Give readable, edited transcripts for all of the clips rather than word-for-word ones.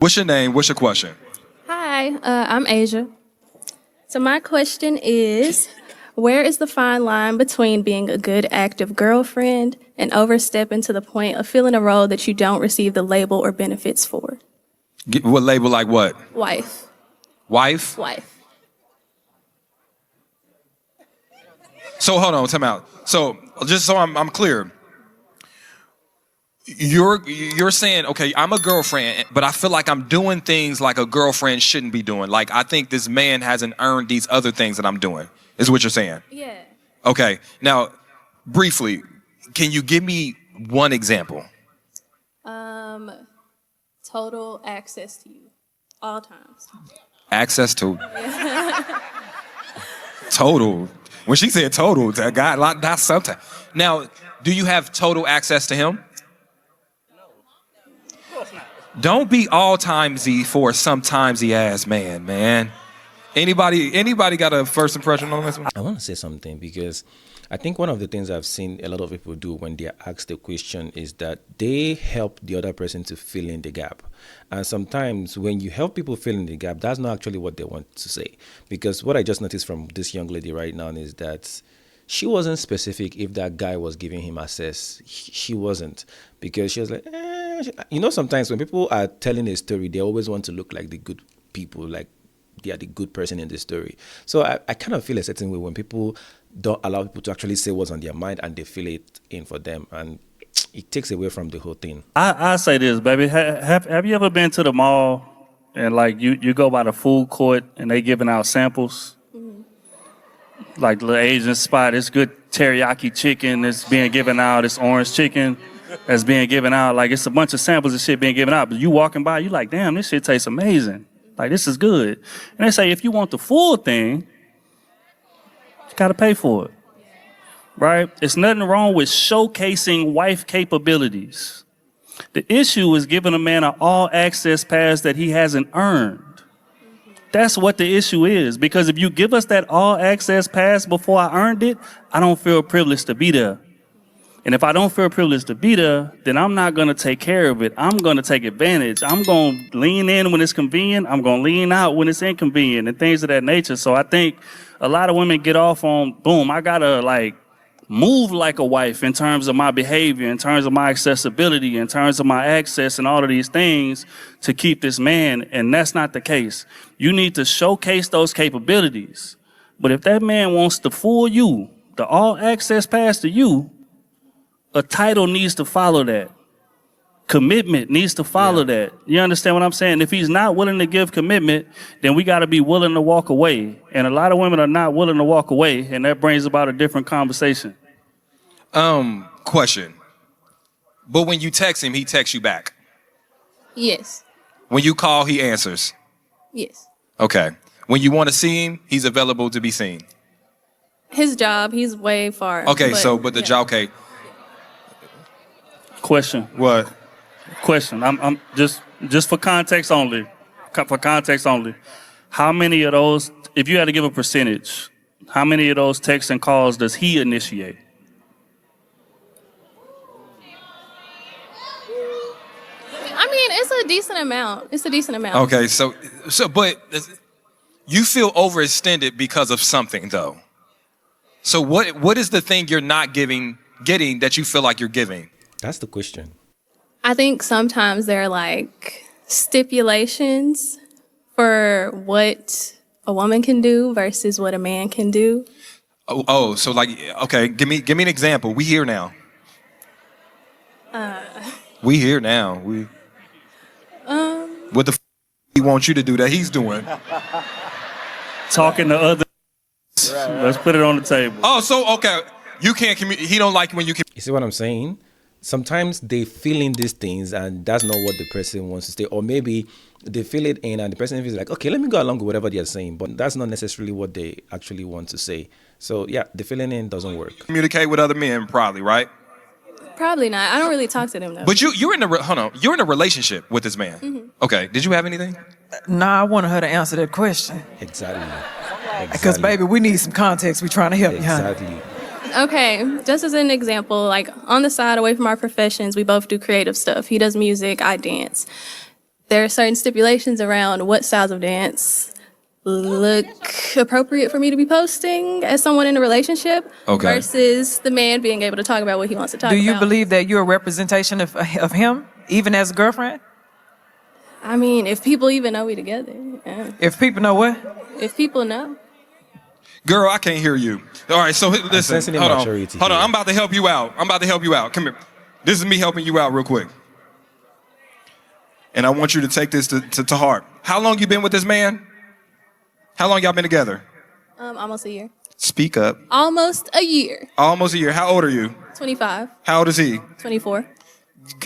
What's your name? What's your question? Hi, I'm Asia. So my question is, where is the fine line between being a good active girlfriend and overstepping to the point of filling a role that you don't receive the label or benefits for? What label like what? Wife. Wife? Wife. So hold on, time out. So just so I'm clear, you're saying, okay, I'm a girlfriend, but I feel like I'm doing things like a girlfriend shouldn't be doing. Like I think this man hasn't earned these other things that I'm doing. Is what you're saying? Yeah. Okay. Now, briefly, can you give me one example? Total access to you, all times. Access to total. When she said total, that guy, that's something. Now, do you have total access to him? Don't be all timesy for sometimesy ass man. Anybody got a first impression on this one? I want to say something because I think one of the things I've seen a lot of people do when they're asked the question is that they help the other person to fill in the gap. And sometimes when you help people fill in the gap, that's not actually what they want to say. Because what I just noticed from this young lady right now is that she wasn't specific if that guy was giving him access. She wasn't. Because she was like, sometimes when people are telling a story, they always want to look like the good people, like they are the good person in the story. So I kind of feel a certain way when people don't allow people to actually say what's on their mind and they fill it in for them. And it takes away from the whole thing. I say this, baby. Have you ever been to the mall and like you go by the food court and they giving out samples? Mm-hmm. Like the Asian spot, it's good teriyaki chicken that's being given out, it's orange chicken that's being given out. Like it's a bunch of samples of shit being given out. But you walking by, you like, damn, this shit tastes amazing. Like this is good. And they say if you want the full thing, you gotta pay for it. Right? It's nothing wrong with showcasing wife capabilities. The issue is giving a man an all access pass that he hasn't earned. That's what the issue is. Because if you give us that all access pass before I earned it, I don't feel privileged to be there. And if I don't feel privileged to be there, then I'm not gonna take care of it. I'm gonna take advantage. I'm gonna lean in when it's convenient. I'm gonna lean out when it's inconvenient and things of that nature. So I think a lot of women get off on, boom, I gotta like move like a wife in terms of my behavior, in terms of my accessibility, in terms of my access and all of these things to keep this man. And that's not the case. You need to showcase those capabilities. But if that man wants to fool you, the all access pass to you, a title needs to follow that. Commitment needs to follow that. You understand what I'm saying? If he's not willing to give commitment, then we got to be willing to walk away. And a lot of women are not willing to walk away, and that brings about a different conversation. Question. But when you text him, he texts you back. Yes. When you call, he answers. Yes. Okay. When you want to see him, he's available to be seen. His job, he's way far. Okay, but the job, okay. Question. What? Question. I'm just for context only. For context only. How many of those, if you had to give a percentage, how many of those texts and calls does he initiate? I mean, it's a decent amount. It's a decent amount. Okay, but you feel overextended because of something, though. So what is the thing you're not getting that you feel like you're giving? That's the question. I think sometimes there are like stipulations for what a woman can do versus what a man can do. Oh, so like, okay, give me an example. We here now. We here now. What the he wants you to do that he's doing? Talking to others. Let's put it on the table. Oh, so okay, you can't communicate. He don't like when you can. You see what I'm saying? Sometimes they feel in these things and that's not what the person wants to say. Or maybe they feel it in and the person feels like, okay, let me go along with whatever they're saying. But that's not necessarily what they actually want to say. So yeah, the feeling in doesn't work. Communicate with other men, probably, right? Probably not. I don't really talk to them though. But you're in a relationship with this man. Mm-hmm. Okay. Did you have anything? Nah, I wanted her to answer that question. Exactly. Because baby, we need some context. We're trying to help you. Exactly. Okay, just as an example, like on the side away from our professions, we both do creative stuff. He does music, I dance. there are certain stipulations around what styles of dance look appropriate for me to be posting as someone in a relationship Okay. versus the man being able to talk about what he wants to talk Do about. you believe that you're a representation of him, even as a girlfriend? I mean, if people even know we together. Yeah. If people know what? If people know. Girl, I can't hear you. All right, so listen. sensing Hold on. immaturity Hold on. here. I'm about to help you out. Come here. This is me helping you out real quick. And I want you to take this to heart. How long you been with this man? How long y'all been together? Almost a year. Speak up. Almost a year. Almost a year. How old are you? 25, How old is he? 24.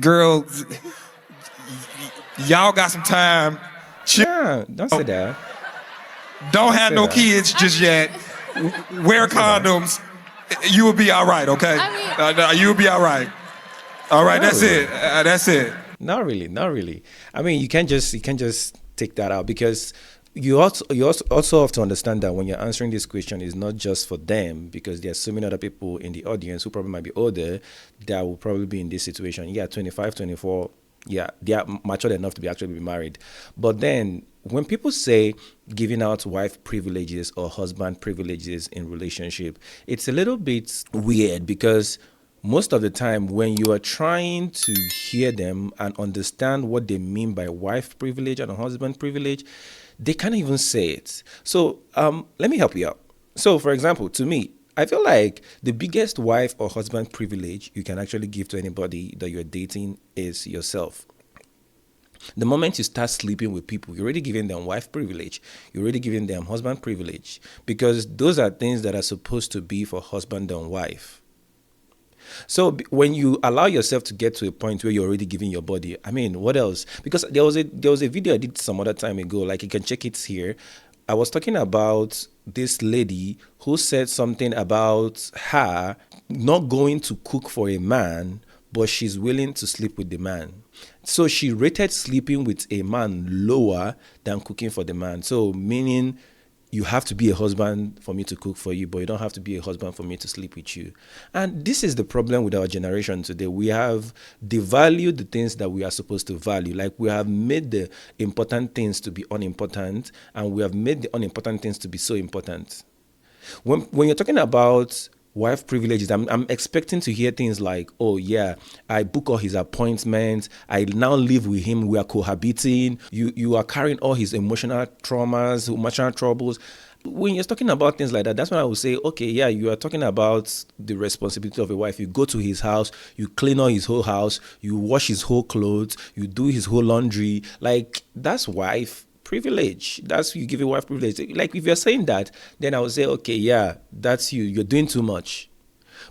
Girl, y'all got some time. Yeah, don't say that. Don't have say no that. kids just yet. Wear condoms. You will be all right, okay? I mean- You will be all right. All right, that's really. it. That's it. Not really. I mean, you can't just take that out, because you also have to understand that when you're answering this question, it's not just for them, because there's so many other people in the audience who probably might be older that will probably be in this situation. Yeah, 25, 24. Yeah, they are matured enough to be actually be married. But then when people say giving out wife privileges or husband privileges in relationship, it's a little bit weird, because most of the time when you are trying to hear them and understand what they mean by wife privilege and husband privilege, they can't even say it. So let me help you out. So for example, to me, I feel like the biggest wife or husband privilege you can actually give to anybody that you're dating is yourself. The moment you start sleeping with people, you're already giving them wife privilege. You're already giving them husband privilege, because those are things that are supposed to be for husband and wife. So when you allow yourself to get to a point where you're already giving your body, I mean, what else? Because there was a video I did some other time ago, like you can check it here. I was talking about this lady who said something about her not going to cook for a man, but she's willing to sleep with the man. So she rated sleeping with a man lower than cooking for the man. So meaning you have to be a husband for me to cook for you, but you don't have to be a husband for me to sleep with you. And this is the problem with our generation today. We have devalued the things that we are supposed to value. Like, we have made the important things to be unimportant, and we have made the unimportant things to be so important. When you're talking about wife privileges, I'm expecting to hear things like, oh yeah, I book all his appointments, I now live with him, we are cohabiting, you are carrying all his emotional traumas, emotional troubles. When you're talking about things like that, that's when I would say, okay, yeah, you are talking about the responsibility of a wife. You go to his house, you clean all his whole house, you wash his whole clothes, you do his whole laundry. Like, that's wife privilege. That's, you give a wife privilege. Like, if you're saying that, then I would say, okay, yeah, that's you're doing too much.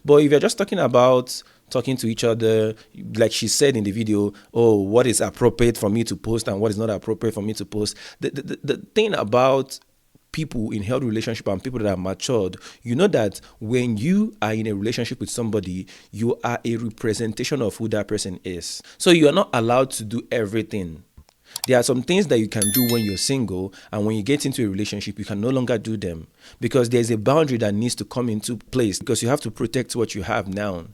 But if you're just talking about talking to each other, like she said in the video, oh, what is appropriate for me to post and what is not appropriate for me to post, the thing about people in healthy relationship and people that are matured, you know that when you are in a relationship with somebody, you are a representation of who that person is. So you are not allowed to do everything. There are some things that you can do when you're single, and when you get into a relationship, you can no longer do them, because there's a boundary that needs to come into place, because you have to protect what you have now.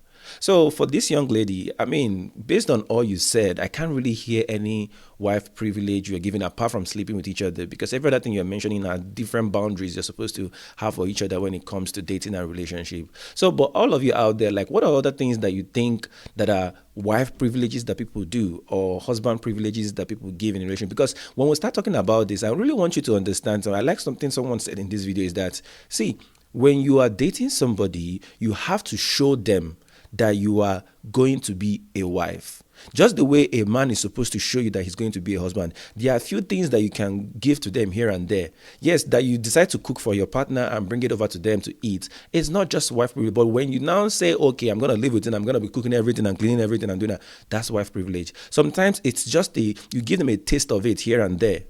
So for this young lady, I mean, based on all you said, I can't really hear any wife privilege you're giving apart from sleeping with each other, because every other thing you're mentioning are different boundaries you're supposed to have for each other when it comes to dating and relationship. So, but all of you out there, like, what are other things that you think that are wife privileges that people do, or husband privileges that people give in a relationship? Because when we start talking about this, I really want you to understand. So I like something someone said in this video is that, see, when you are dating somebody, you have to show them that you are going to be a wife. Just the way a man is supposed to show you that he's going to be a husband. There are a few things that you can give to them here and there. Yes, that you decide to cook for your partner and bring it over to them to eat. It's not just wife privilege, but when you now say, okay, I'm going to live with him, I'm going to be cooking everything and cleaning everything and doing that, that's wife privilege. Sometimes it's just you give them a taste of it here and there.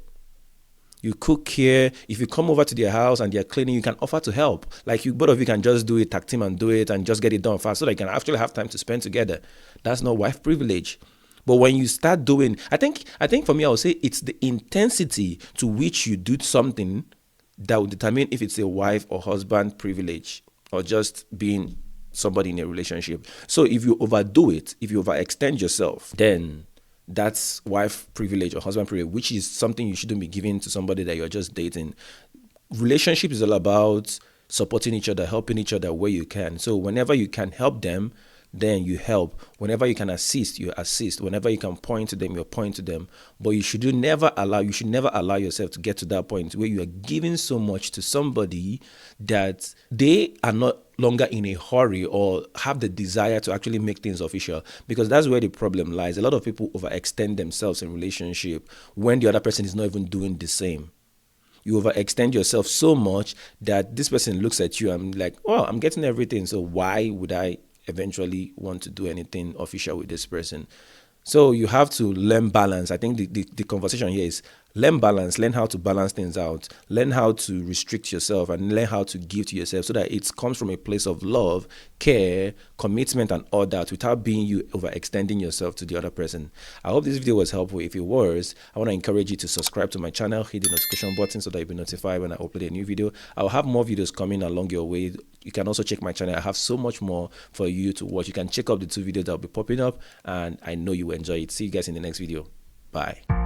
You cook here. If you come over to their house and they're cleaning, you can offer to help. Like, both of you can just do it, tag team and do it, and just get it done fast, so that you can actually have time to spend together. That's not wife privilege. But when you start doing, I think for me, I would say it's the intensity to which you do something that will determine if it's a wife or husband privilege, or just being somebody in a relationship. So if you overdo it, if you overextend yourself, then that's wife privilege or husband privilege, which is something you shouldn't be giving to somebody that you're just dating. Relationship is all about supporting each other, helping each other where you can. So whenever you can help them, then you help. Whenever you can assist, you assist. Whenever you can point to them, you point to them. But you should never allow yourself to get to that point where you are giving so much to somebody that they are not longer in a hurry or have the desire to actually make things official, because that's where the problem lies. A lot of people overextend themselves in relationship when the other person is not even doing the same. You overextend yourself so much that this person looks at you and like, oh, I'm getting everything, so why would I eventually want to do anything official with this person? So you have to learn balance. I think the conversation here is learn balance, learn how to balance things out, learn how to restrict yourself, and learn how to give to yourself so that it comes from a place of love, care, commitment, and all that without being you overextending yourself to the other person. I hope this video was helpful. If it was, I want to encourage you to subscribe to my channel, hit the notification button so that you'll be notified when I upload a new video. I'll have more videos coming along your way. You can also check my channel. I have so much more for you to watch. You can check out the 2 videos that will be popping up, and I know you will enjoy it. See you guys in the next video. Bye.